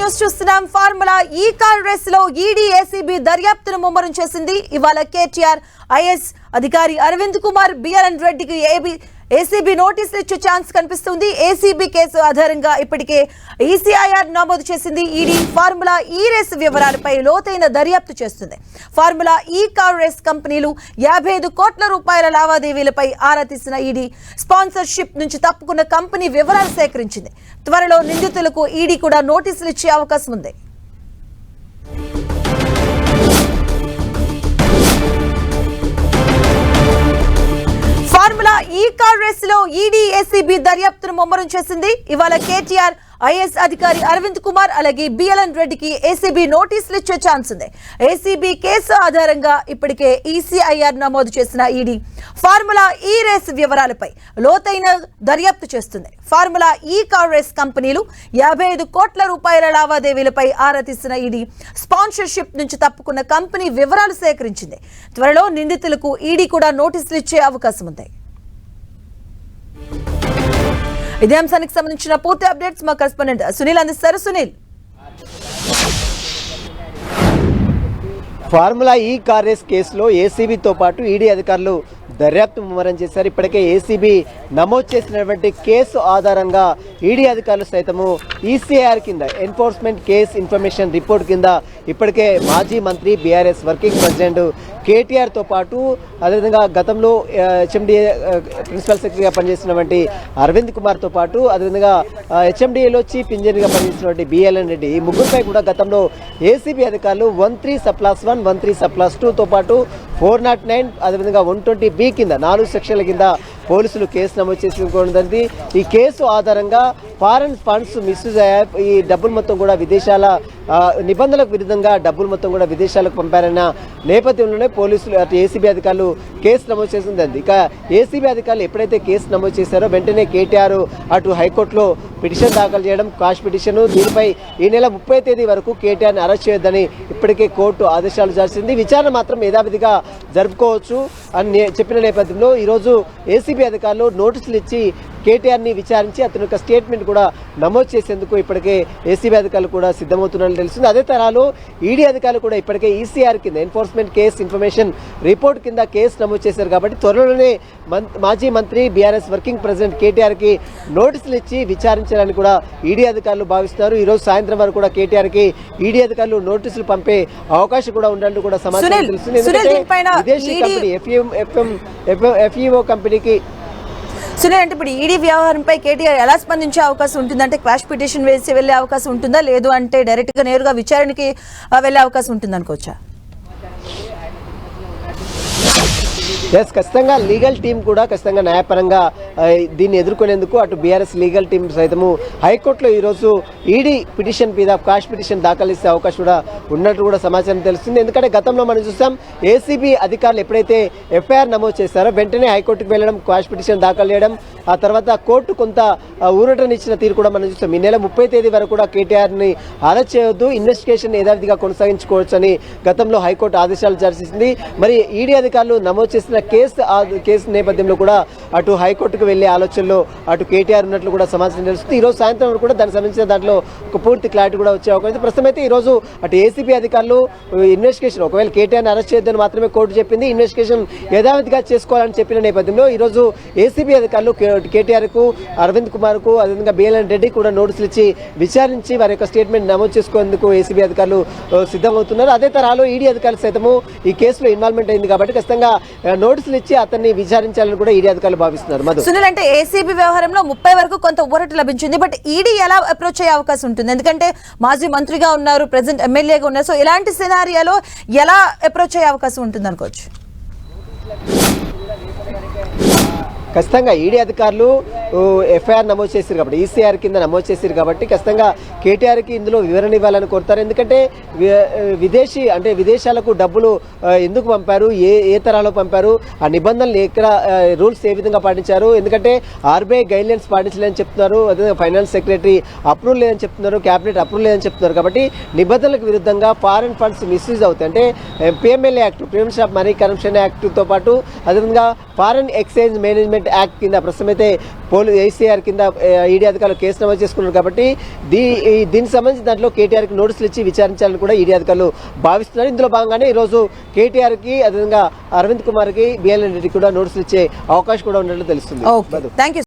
News చూస్తున్నాం. Formula ఈ car race లో ఈడీ ఏసీబీ దర్యాప్తును ముమ్మరం చేసింది. ఇవాళ కేటీఆర్ ఐఏఎస్ అధికారి అరవింద్ కుమార్ బిఎల్ఎన్ రెడ్డికి ఏసీబీ నోటీసులు ఇచ్చే ఛాన్స్ కనిపిస్తుంది. ఏసీబీ కేసు ఆధారంగా ఇప్పటికే ఈసీఐఆర్ నమోదు చేసింది. ఈడీ ఫార్ములా ఈ రేస్ వివరాలపై లోతైన దర్యాప్తు చేస్తుంది. ఫార్ములా ఈ కార్ రేస్ కంపెనీలు 55 కోట్ల రూపాయల లావాదేవీలపై ఆరా తీసిన ఈడీ స్పాన్సర్షిప్ నుంచి తప్పుకున్న కంపెనీ వివరాలు సేకరించింది. త్వరలో నిందితులకు ఈడీ కూడా నోటీసులు ఇచ్చే అవకాశం ఉంది. ఫార్ములా ఈ కార్ రేస్ లో ఈడీ ఏసీబీ దర్యాప్తును ముమ్మరం చేసింది. ఇవాళ కేటీఆర్ ఐఏఎస్ అధికారి అరవింద్ కుమార్ అలాగే బిఎల్ఎన్ రెడ్డికి ఏసీబీ నోటీసులు ఇచ్చే ఛాన్స్ ఉంది. ఏసీబీ కేసు ఆధారంగా ఇప్పటికే ఈసీఐఆర్ నమోదు చేసిన ఈడీ ఫార్ములా ఈ రేస్ వివరాలపై లోతైన దర్యాప్తు చేస్తుంది. ఫార్ములా ఈ కార్ రేస్ కంపెనీలు 55 కోట్ల రూపాయల లావాదేవీలపై ఆరా తీసిన ఈడీ స్పాన్సర్షిప్ నుంచి తప్పుకున్న కంపెనీ వివరాలు సేకరించింది. త్వరలో నిందితులకు ఈడీ కూడా నోటీసులు ఇచ్చే అవకాశం ఉంది. ఇదే అంశానికి సంబంధించిన పూర్తి అప్డేట్స్ మా కరెస్పాండెంట్ సునీల్ అందిస్తారు. సునీల్, ఫార్ములా ఈ కార్ రేస్ కేసులో ఏసీబీతో పాటు ఈడీ అధికారులు దర్యాప్తు ముమ్మరం చేశారు. ఇప్పటికే ఏసీబీ నమోదు చేసినటువంటి కేసు ఆధారంగా ఈడీ అధికారులు సైతము ఈసీఐఆర్ కింద ఎన్ఫోర్స్మెంట్ కేస్ ఇన్ఫర్మేషన్ రిపోర్ట్ కింద ఇప్పటికే మాజీ మంత్రి బీఆర్ఎస్ వర్కింగ్ ప్రెసిడెంట్ కేటీఆర్తో పాటు అదేవిధంగా గతంలో హెచ్ఎండిఏ ప్రిన్సిపల్ సెక్రటరీగా పనిచేసినటువంటి అరవింద్ కుమార్తో పాటు అదేవిధంగా హెచ్ఎండిఏలో చీఫ్ ఇంజనీర్గా పనిచేసినటువంటి బిఎల్ఎన్ రెడ్డి ఈ ముగ్గురుపై కూడా గతంలో ఏసీబీ అధికారులు 13/1, 13/2తో పాటు 409 అదేవిధంగా 120B కింద 4 సెక్షన్ల కింద పోలీసులు కేసు నమోదు చేసుకోవడం. ఈ కేసు ఆధారంగా ఫారెన్ ఫండ్స్ మిస్యూజ్ అయ్యాయి. ఈ డబ్బులు మొత్తం కూడా విదేశాల నిబంధనలకు విరుద్ధంగా డబ్బులు మొత్తం కూడా విదేశాలకు పంపారన్న నేపథ్యంలోనే పోలీసులు అటు ఏసీబీ అధికారులు కేసు నమోదు చేసింది. ఇక ఏసీబీ అధికారులు ఎప్పుడైతే కేసు నమోదు చేశారో వెంటనే కేటీఆర్ అటు హైకోర్టులో పిటిషన్ దాఖలు చేయడం, కాష్ పిటిషన్. దీనిపై ఈ నెల 30వ తేదీ వరకు కేటీఆర్ని అరెస్ట్ చేయొద్దని ఇప్పటికే కోర్టు ఆదేశాలు చేసింది. విచారణ మాత్రం యథావిధిగా జరుపుకోవచ్చు అని చెప్పిన నేపథ్యంలో ఈరోజు ఏసీబీ అధికారులు నోటీసులు ఇచ్చి కేటీఆర్ని విచారించి అతని యొక్క స్టేట్మెంట్ కూడా నమోదు చేసేందుకు ఇప్పటికే ఏసీబీ అధికారులు కూడా సిద్ధమవుతున్నట్లు తెలుస్తుంది. అదే తరహాలో ఈడీ అధికారులు కూడా ఇప్పటికే ఈసీఆర్ కింద ఎన్ఫోర్స్మెంట్ కేస్ ఇన్ఫర్మేషన్ రిపోర్ట్ కింద కేసు నమోదు చేశారు. కాబట్టి త్వరలోనే మాజీ మంత్రి బీఆర్ఎస్ వర్కింగ్ ప్రెసిడెంట్ కేటీఆర్కి నోటీసులు ఇచ్చి విచారించాలని కూడా ఈడీ అధికారులు భావిస్తున్నారు. ఈరోజు సాయంత్రం వరకు కూడా కేటీఆర్కి ఈడీ అధికారులు నోటీసులు పంపే అవకాశం కూడా ఉన్నట్టు కూడా సమాచారం తెలుస్తుంది. ఎందుకంటే విదేశీ కంపెనీ ఎఫ్ఈఓ కంపెనీకి సునీల్, అంటే ఇప్పుడు ఈడీ వ్యవహారంపై కేటీఆర్ ఎలా స్పందించే అవకాశం ఉంటుందంటే క్వాష్ పిటిషన్ వేసి వెళ్లే అవకాశం ఉంటుందా, లేదు అంటే డైరెక్ట్ గా నేరుగా విచారణకి వెళ్లే అవకాశం ఉంటుంది అనుకోవచ్చా? ఖచ్చితంగా లీగల్ టీం కూడా ఖచ్చితంగా న్యాయపరంగా దీన్ని ఎదుర్కొనేందుకు అటు బీఆర్ఎస్ లీగల్ టీం సైతము హైకోర్టులో ఈరోజు ఈడీ పిటిషన్ మీద కాష్ పిటిషన్ దాఖలు చేసే అవకాశం కూడా ఉన్నట్టు కూడా సమాచారం తెలుస్తుంది. ఎందుకంటే గతంలో మనం చూసాం ఏసీబీ అధికారులు ఎప్పుడైతే ఎఫ్ఐఆర్ నమోదు చేశారో వెంటనే హైకోర్టుకు వెళ్ళడం, కాష్ పిటిషన్ దాఖలు చేయడం, ఆ తర్వాత కోర్టు కొంత ఊరటనిచ్చిన తీరు కూడా మనం చూస్తాం. ఈ నెల 30వ తేదీ వరకు కూడా కేటీఆర్ని అరెస్ట్ చేయొద్దు, ఇన్వెస్టిగేషన్ యథావిధిగా కొనసాగించుకోవచ్చు అని గతంలో హైకోర్టు ఆదేశాలు జారీ చేసింది. మరి ఈడీ అధికారులు నమోదు చేసిన కేసు నేపథ్యంలో కూడా అటు హైకోర్టుకు వెళ్లే ఆలోచనలో అటు కేటీఆర్ ఉన్నట్లు కూడా సమాచారం తెలుస్తుంది. ఈరోజు సాయంత్రం వరకు కూడా దానికి సంబంధించిన దాంట్లో ఒక పూర్తి క్లారిటీ కూడా వచ్చే అవకాశం. ప్రస్తుతం అయితే ఈరోజు అటు ఏసీబీ అధికారులు ఇన్వెస్టిగేషన్ ఒకవేళ కేటీఆర్ని అరెస్ట్ చేయొద్దని మాత్రమే కోర్టు చెప్పింది, ఇన్వెస్టిగేషన్ యథావిధిగా చేసుకోవాలని చెప్పిన నేపథ్యంలో ఈరోజు ఏసీబీ అధికారులు కేటీఆర్కు, అరవింద్ కుమార్కు అదేవిధంగా బిఎల్ఎన్ రెడ్డి కూడా నోటీసులు ఇచ్చి విచారించి వారి యొక్క స్టేట్మెంట్ నమోదు చేసుకునేందుకు ఏసీబీ అధికారులు సిద్ధమవుతున్నారు. అదే తరహాలో ఈడీ అధికారులు సైతము ఈ కేసులో ఇన్వాల్వ్మెంట్ అయింది కాబట్టి ఖచ్చితంగా నోటీసులు ఇచ్చి అతన్ని విచారించాలని కూడా ఈడీ అధికారులు భావిస్తున్నారు. సునీల్, అంటే ఏసీబీ వ్యవహారంలో 30 వరకు కొంత ఊరట లభించింది, బట్ ఈడీ ఎలా అప్రోచ్ అయ్యే అవకాశం ఉంటుంది? ఎందుకంటే మాజీ మంత్రిగా ఉన్నారు, ప్రెసిడెంట్ ఎమ్మెల్యేగా ఉన్నారు, సో ఇలాంటి సినారియాలో ఎలా అప్రోచ్ అయ్యే అవకాశం ఉంటుంది అనుకోవచ్చు? ఖచ్చితంగా ఈడీ అధికారులు ఎఫ్ఐఆర్ నమోదు చేశారు కాబట్టి ఈసీఆర్ కింద నమోదు చేశారు కాబట్టి ఖచ్చితంగా కేటీఆర్కి ఇందులో వివరణ ఇవ్వాలని కోరుతారు. ఎందుకంటే విదేశాలకు డబ్బులు ఎందుకు పంపారు, ఏ తరహాలో పంపారు, ఆ నిబంధనలు ఎక్కడ రూల్స్ ఏ విధంగా పాటించారు, ఎందుకంటే ఆర్బీఐ గైడ్లైన్స్ పాటించలేదని చెప్తున్నారు, అదే ఫైనాన్స్ సెక్రటరీ అప్రూవల్ లేదని చెప్తున్నారు, క్యాబినెట్ అప్రూవల్ లేదని చెప్తున్నారు. కాబట్టి నిబంధనలకు విరుద్ధంగా ఫారెన్ ఫండ్స్ మిస్యూజ్ అవుతాయి. అంటే PMLA act, prevention of money corruption యాక్ట్తో పాటు అదేవిధంగా ఫారెన్ ఎక్స్చేంజ్ మేనేజ్మెంట్ యాక్ట్ కింద ప్రస్తుతం అయితే ఏసీఆర్ కింద ఈడీ అధికారులు కేసు నమోదు చేసుకున్నారు కాబట్టి దీనికి సంబంధించి దాంట్లో కేటీఆర్కి నోటీసులు ఇచ్చి విచారించాలని కూడా ఈడీ అధికారులు భావిస్తున్నారు. ఇందులో భాగంగానే ఈరోజు కేటీఆర్కి అదేవిధంగా అరవింద్ కుమార్కి బిఎల్ఎన్ రెడ్డికి కూడా నోటీసులు ఇచ్చే అవకాశం కూడా ఉన్నట్లు తెలుస్తుంది. Thank you.